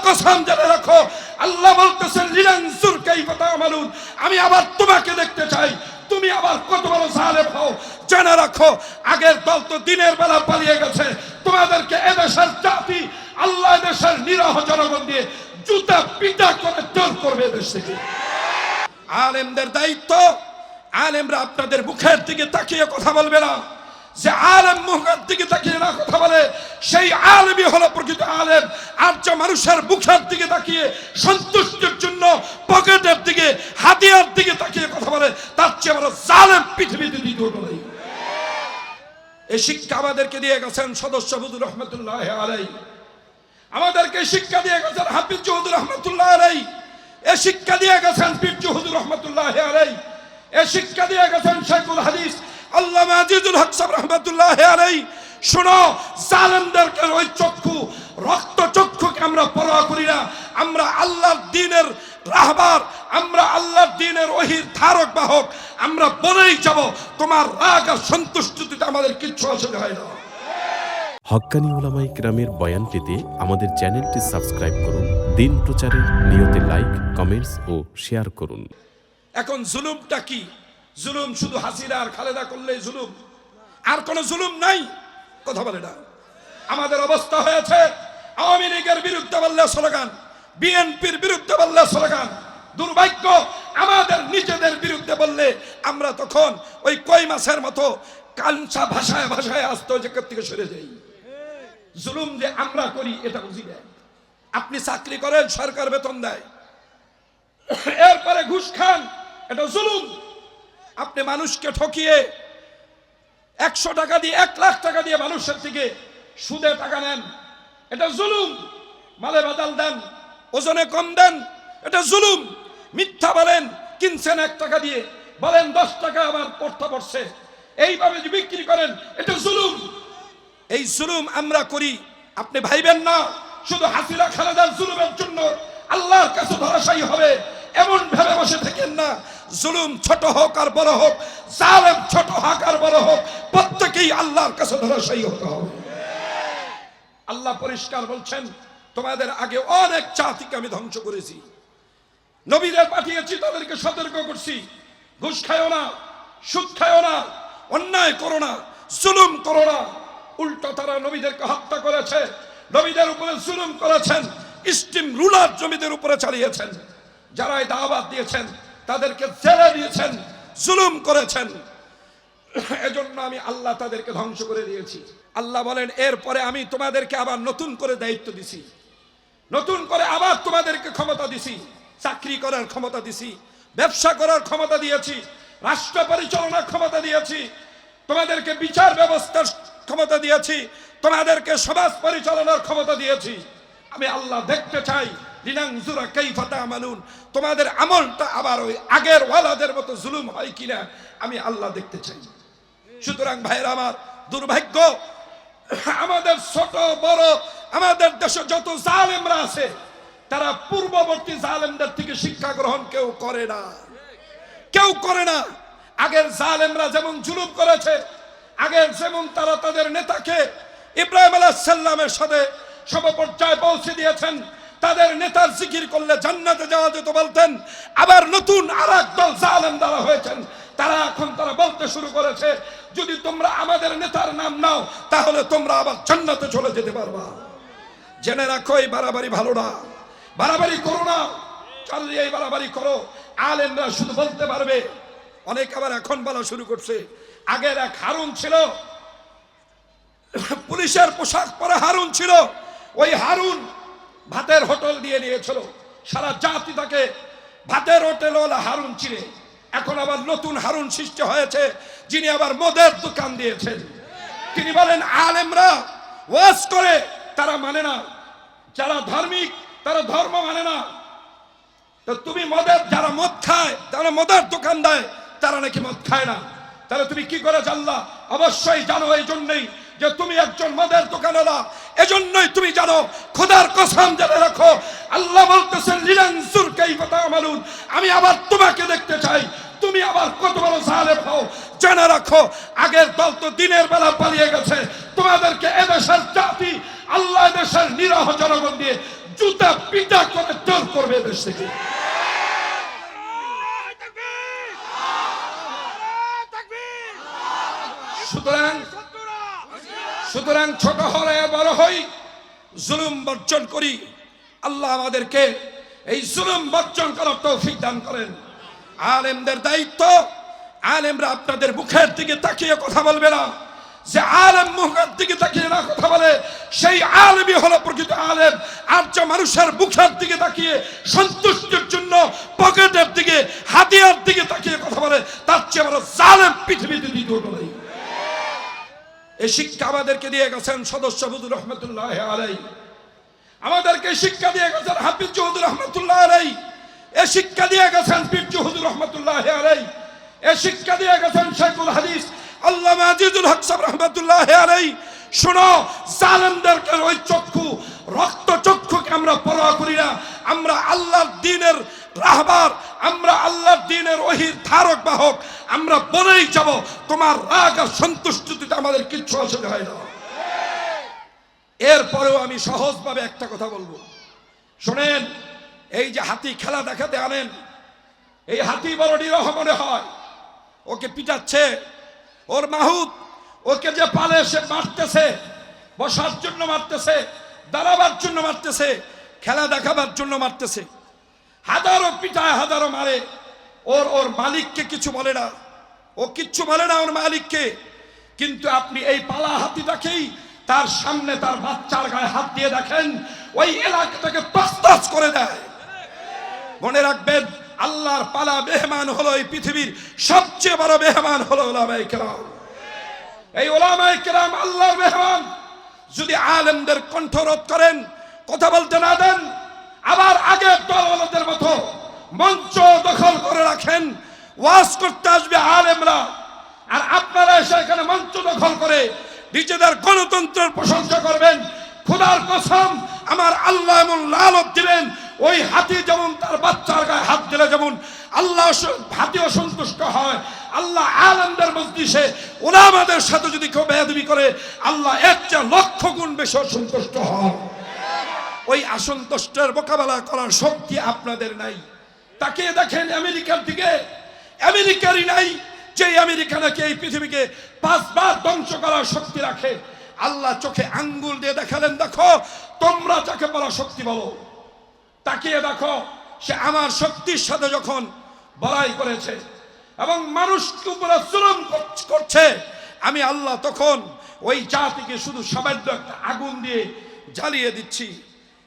কসম জেনে রাখো, আল্লাহ বলতেছেন লিনানজুর কাইফা তা'মালুন, আমি আবার তোমাকে দেখতে চাই তুমি আবার কত বড় জালেম হও। জেনে রাখো, আগের দল তো দিনের বেলা পালিয়ে গেছে, তোমাদেরকে এদেশের জাতি আল্লাহ এদেশের নিরহ জনগণ দিয়ে জুতা পিটা করে দূর করবে এদেশ থেকে। আলেমদের দায়িত্ব, আলেমরা আপনাদের মুখের দিকে তাকিয়ে কথা বলবে না। যে আলেম মুখের দিকে তাকিয়ে না কথা বলে, সেই আলেমই হলো প্রকৃত আলেম। আর যে মানুষের মুখের দিকে তাকিয়ে সন্তুষ্টির জন্য পকেটের দিকে, হাতিয়ার দিকে তাকিয়ে কথা বলে, তার চেয়ে বড় জালেম পৃথিবীতে দ্বিতীয় নেই। এই শিক্ষা আমাদেরকে দিয়ে গেছেন সদস্য হুজুর রহমতুল্লাহ আলাইহি, আমাদেরকে শিক্ষা দিয়ে গেছেন হাফিজ হুজুর রহমতুল্লাহ আলাইহি, এই শিক্ষা দিয়ে গেছেন পীর হুজুর রহমতুল্লাহ আলাইহি, এই শিক্ষা দিয়ে গেছেন শেখুল হাদিস আল্লামা আজিজুল হক সাহেব রহমতুল্লাহ আলাইহি। শোনো, জালেমদেরকে ওই চক্ষু, রক্ত চক্ষুকে আমরা পরোয়া করি না। আমরা আল্লাহর দ্বীনের রাহবার, আমরা আল্লাহর দ্বীনের ওহীর ধারক বাহক। আমরা বলেই যাব, তোমার রাগ আর সন্তুষ্টিতে আমাদের কিচ্ছু আসে যায় না। হক্কানি উলামায়ে কেরামের বয়ান পেতে আমাদের চ্যানেলটি সাবস্ক্রাইব করুন। দিন প্রচারের নিয়তে লাইক, কমেন্টস ও শেয়ার করুন। এখন জুলুমটা কি? জুলুম শুধু হাসিনা আর খালেদা করলেই জুলুম, আর কোন জুলুম নাই? কথা বলে না। আমাদের অবস্থা হয়েছে, আওয়ামী লীগের বিরুদ্ধে বললে স্লোগান, বিএনপির বিরুদ্ধে বললে স্লোগান। দুর্ভাগ্য, আমাদের নিজেদের বিরুদ্ধে বললে আমরা তখন ওই কই মাছের মতো কাঞ্চা ভাষায় ভাষায় আসতে যে থেকে সরে যাই। জুলুম যে আমরা করি এটা বুঝি না। আপনি চাকরি করেন, সরকার বেতন দেয়, এরপরে ঘুষ খান, এটা জুলুম। আপনি মানুষকে ঠকিয়ে 100 টাকা দিয়ে 1 লাখ টাকা দিয়ে মানুষের থেকে সুদে টাকা নেন, এটা জুলুম। মালে বাদাল দেন, ওজনে কম দেন, এটা জুলুম। মিথ্যা বলেন, কিনছেন 1 টাকা দিয়ে, বলেন 10 টাকা আবার পড়তে পড়ছে, এইভাবে যে বিক্রি করেন, এটা জুলুম। এই জুলুম আমরা করি। আপনি ভাইবেন না শুধু হাসিনা খালেদার জুলুমের জন্য আল্লাহর কাছে ধরাশায়ী হবে, এমন ভেবে বসে থাকেন না। জুলুম ছোট হোক আর বড় হোক, জালেম ছোট হোক আর বড় হোক, প্রত্যেকেই আল্লাহর কাছে ধরাশায়ী হতে হবে। আল্লাহ পরিষ্কার বলছেন, তোমাদের আগে অনেক জাতিকে আমি ধ্বংস করেছি, নবীদের পাঠিয়েছি, তাদেরকে সতর্ক করছি, ঘুষ খায়ও না, সুদ খায়ও না, অন্যায় করো না, জুলুম করো না। উল্টো তারা নবীদেরকে হত্যা করেছে, নবীদের উপরে জুলুম করেছেন, স্টিম রুলার জমিদের উপরে চালিয়েছেন। যারা এই দাওয়াত দিয়েছেন তাদেরকে জেলে দিয়েছেন, জুলুম করেছেন। এজন্য আমি আল্লাহ তাদেরকে ধ্বংস করে দিয়েছি। আল্লাহ বলেন, এরপরে আমি তোমাদেরকে আবার নতুন করে দায়িত্ব দিছি, নতুন করে আবার তোমাদেরকে ক্ষমতা দিছি, চাকরি করার ক্ষমতা দিছি, ব্যবসা করার ক্ষমতা দিয়েছি, রাষ্ট্র পরিচালনার ক্ষমতা দিয়েছি, তোমাদেরকে বিচার ব্যবস্থার ক্ষমতা দিয়েছি, তোমাদেরকে সমাজ পরিচালনার ক্ষমতা দিয়েছি। আমি আল্লাহ দেখতে চাই লিনানজুরা কাইফা তা'মালুন, তোমাদের আমলটা আবার ওই আগের ওয়ালাদের মতো জুলুম হয় কিনা আমি আল্লাহ দেখতে চাই। সুতরাং ভাইরা আমার, দুর্ভাগ্য, আমাদের ছোট বড় আমাদের দেশে যত জালেমরা আছে, তারা পূর্ববর্তী জালেমদের থেকে শিক্ষা গ্রহণ কেউ করে না, কেউ করে না। আগের জালেমরা যেমন জুলুম করেছে, আগের যেমন তারা তাদের নেতাকে ইব্রাহিম আলাইহিস সালামের সাথে সমপর্যায়ে পৌঁছে দিয়েছেন, তাদের নেতার জিকির করলে জান্নাতে যাওয়া যেত বলতেন। আবার নতুন আরেক দল জালেম দ্বারা হয়েছেন, তারা এখন তারা বলতে শুরু করেছে, যদি তোমরা আমাদের নেতার নাম নাও তাহলে তোমরা আবার জান্নাতে চলে যেতে পারবা। জেনে রাখো, এই বাড়াবাড়ি ভালো না, বাড়াবাড়ি করো না। চালিয়ে এই বাড়াবাড়ি করো, আলেমরা শুধু বলতে পারবে। অনেক আবার এখন বলা শুরু করছে, আগের এক হারুন ছিল, পুলিশের পোশাক পরা হারুন ছিল, ওই হারুন ভাতের হোটেল দিয়ে নিয়েছিল, সারা জাতি তাকে ভাতের হোটেল ওলা হারুন চিনে। এখন আবার নতুন হারুন সৃষ্টি হয়েছে, যিনি আবার মদের দোকান দিয়েছেন। তিনি বলেন, আলেমরা ওয়াজ করে তারা মানে না, যারা ধার্মিক তারা ধর্ম মানে না। তো তুমি মদের, যারা মদ খায় তারা মদের দোকান দেয়, তারা নাকি মদ খায় না, তাহলে তুমি কি করে জানলা? অবশ্যই জানো, এই জন্যই যে তুমি একজন মদের দোকানওয়ালা, এজন্যই তুমি জানো। খোদার কসম জেনে রাখো, আল্লাহ বলতেছেন লিনানজুর কাইফা তা'মালুন, আমি আবার তোমাকে দেখতে চাই তুমি আবার কত বড় জালেম হও। জেনে রাখো, আগের দল তো দিনের বেলা পালিয়ে গেছে, তোমাদেরকে এদেশের জাতি আল্লাহ এদেশের নিরহ জনগণ দিয়ে জুতা পিটা করে দূর করবে দেশ থেকে। সুতরাং ছোট হলে বড় হই, জুলুম বর্জন করি। আল্লাহ আমাদেরকে এই জুলুম বর্জন করার তৌফিক দান করেন। আলেমদের দায়িত্ব, আলেমরা আপনাদের মুখের দিকে তাকিয়ে কথা বলবে না। যে আলেম মুখের দিকে তাকিয়ে না কথা বলে, সেই আলেমই হলো প্রকৃত আলেম। আর যে মানুষের মুখের দিকে তাকিয়ে সন্তুষ্টির জন্য পকেটের দিকে, হাতিয়ার দিকে তাকিয়ে কথা বলে, তার চেয়ে বড় জালেম পৃথিবীতে দ্বিতীয় নেই। এই শিক্ষা আমাদেরকে দিয়ে গেছেন সদস্য হুজুর রহমতুল্লাহ আলাইহি, আমাদেরকে শিক্ষা দিয়ে গেছেন হাফিজ হুজুর রহমতুল্লাহ আলাইহি, এই শিক্ষা দিয়ে গেছেন পীর হুজুর রহমতুল্লাহ আলাইহি, এই শিক্ষা দিয়ে গেছেন শেখুল হাদিস আল্লামা আজিজুল হক সাহেব রহমতুল্লাহ আলাইহি। শোনো, জালেমদেরকে ওই চক্ষু, রক্ত চক্ষুকে আমরা পরোয়া করি না। আমরা আল্লাহর দ্বীনের রাহবার, আমরা আল্লাহর দ্বীনের ওহীর ধারক বাহক। আমরা বলেই যাব, তোমার রাগ আর সন্তুষ্টিতে আমাদের কিচ্ছু আসে যায় না। এরপরেও আমি সহজভাবে একটা কথা বলবো, শোনেন। এই যে হাতি খেলা দেখাতে আনেন, এই হাতি বড় নিরহ মনে হয়, ওকে পিটাচ্ছে, ওর মাহুত, ওকে যে পালে সে মারতেছে, বসার জন্য মারতেছে, দাঁড়াবার জন্য মারতেছে, খেলা দেখাবার জন্য মারতেছে। হাজারো পিটায়, হাজারো মারে, ওর মালিককে কিছু বলে না, ও কিচ্ছু বলে না ওর মালিককে। কিন্তু আপনি এই পালা হাতিটাকেই তার সামনে তার বাচ্চার গায়ে হাত দিয়ে দেখেন, ওই এলাকাটাকে তছনছ করে দেয়। মনে রাখবেন, আল্লাহর পালা মেহমান হলো এই পৃথিবীর সবচেয়ে বড় মেহমান হলো উলামায়ে কেরাম। এই উলামায়ে কেরাম আল্লাহর মেহমান। যদি আলেমদের কণ্ঠরোধ করেন, কথা বলতে না দেন, আবার আগের দলওয়ালাদের মতো মঞ্চ দখল করে রাখেন, ওয়াজ করতে আসবে আলেমরা, আর আপনারা এসে এখানে মঞ্চ দখল করে নিজেদের গণতন্ত্রের প্রশংসা করবেন, খোদার কসম আমার আল্লাহ এমন লালত দিবেন, ওই হাতি যেমন তার বাচ্চার গায়ে হাত দিলে যেমন আল্লাহ হাতি অসন্তুষ্ট হয়, আল্লাহ আলেমদের মজলিসে উলামাদের সাথে যদি কেউ বেয়াদবি করে, আল্লাহ এর চেয়ে লক্ষ গুণ বেশি অসন্তুষ্ট হয়। ওই অসন্তুষ্টের মোকাবেলা করার শক্তি আপনাদের নাই। তাকিয়ে দেখেন আমেরিকার দিকে, আমেরিকারই নাই যে আমেরিকা নাকি এই পৃথিবীকে 5 বার ধ্বংস করার শক্তি রাখে। আল্লাহ চোখে আঙ্গুল দিয়ে দেখালেন, দেখো তোমরা যাকে বলা শক্তি বলো, তাকিয়ে দেখো সে আমার শক্তির সাথে যখন বড়াই করেছে এবং মানুষকে উপরে জুলুম করছে, আমি আল্লাহ তখন ওই জাতিকে শুধু সামান্য একটা আগুন দিয়ে জ্বালিয়ে দিচ্ছি।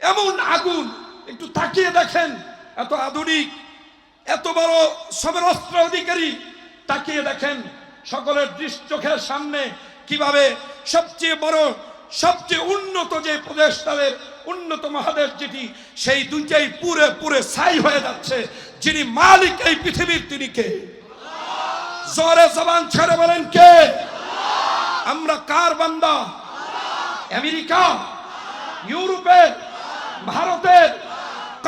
এমন আগুন, একটু তাকিয়ে দেখেন, এত আধুনিক, এত বড় সমরাস্ত্র অধিকারী, তাকিয়ে দেখেন সকলের দৃষ্টি চোখের সামনে কিভাবে সবচেয়ে বড়, সবচেয়ে উন্নত যে প্রদেশ, তাদের উন্নত মহাদেশ যেটি, সেই দুইটাই পুরে পুরে ছাই হয়ে যাচ্ছে। যিনি মালিক এই পৃথিবীর, তিনি কে? জোরে জবান ছেড়ে বলেন কে? আমরা কার বান্দা? আমেরিকা, ইউরোপের, ভারতের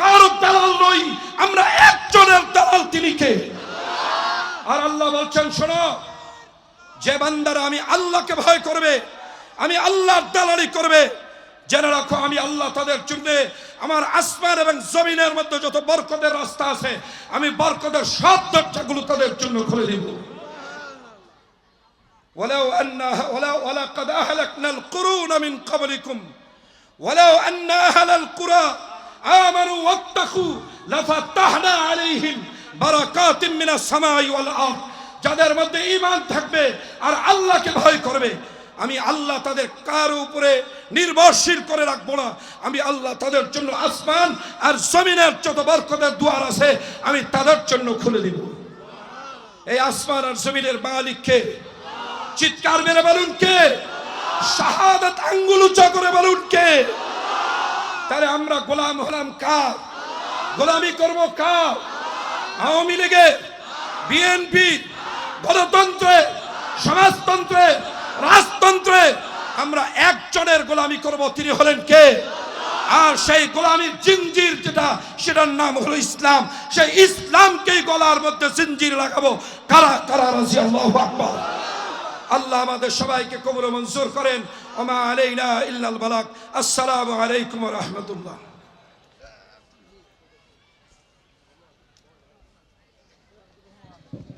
কারো দালাল নই, আমরা একজনের দালাল, তিনি কে? আর আল্লাহ বলছেন, শোনো, যে বান্দারা আমি আল্লাহকে ভয় করবে, আমি আল্লাহর দালালি করবে, জেনে রাখো আমি আল্লাহ তাদের জন্য আমার আসমান এবং জমিনের মধ্যে যত বরকতের রাস্তা আছে, আমি বরকতের সব দরজাগুলো তাদের জন্য খুলে দেব। ولقد أهلكنا القرون من قبلكم ولو أن أهل القرى آمنوا واتقوا لفتحنا عليهم بركات من السماء والأرض। যাদের মধ্যে ঈমান থাকবে আর আল্লাহকে ভয় করবে, আমি আল্লাহ তাদের কারো উপরে নির্ভরশীল করে রাখবো না। আমি আল্লাহ তাদের জন্য আসমান আর জমিনের যত বরকতের দুয়ার আছে, আমি তাদের জন্য খুলে দিব। এই আসমান আর জমিনের মালিক কে? চিৎকার মেরে বলুন কে? শাহাদাত আঙ্গুল উঁচা করে বলুন কে? তাহলে আমরা গোলাম হলাম কার? গোলামি করব কার? আওয়ামী লীগে, বিএনপি, গণতন্ত্রে, সমাজতন্ত্রে, রাজতন্ত্রে আমরা একজনের গোলামি করব, তিনি হলেন কে? আর সেই গোলামির জিঞ্জির যেটা, সেটার নাম হলো ইসলাম। সেই ইসলামকেই গলার মধ্যে জিঞ্জির লাগাবো। কারা কারা রাজি? আল্লাহু আকবার। আল্লাহ আমাদের সবাইকে কবুল মঞ্জুর করেন। ওমা আলাইনা ইল্লাল বালাগ। আসসালামু আলাইকুম ওয়া রাহমাতুল্লাহ।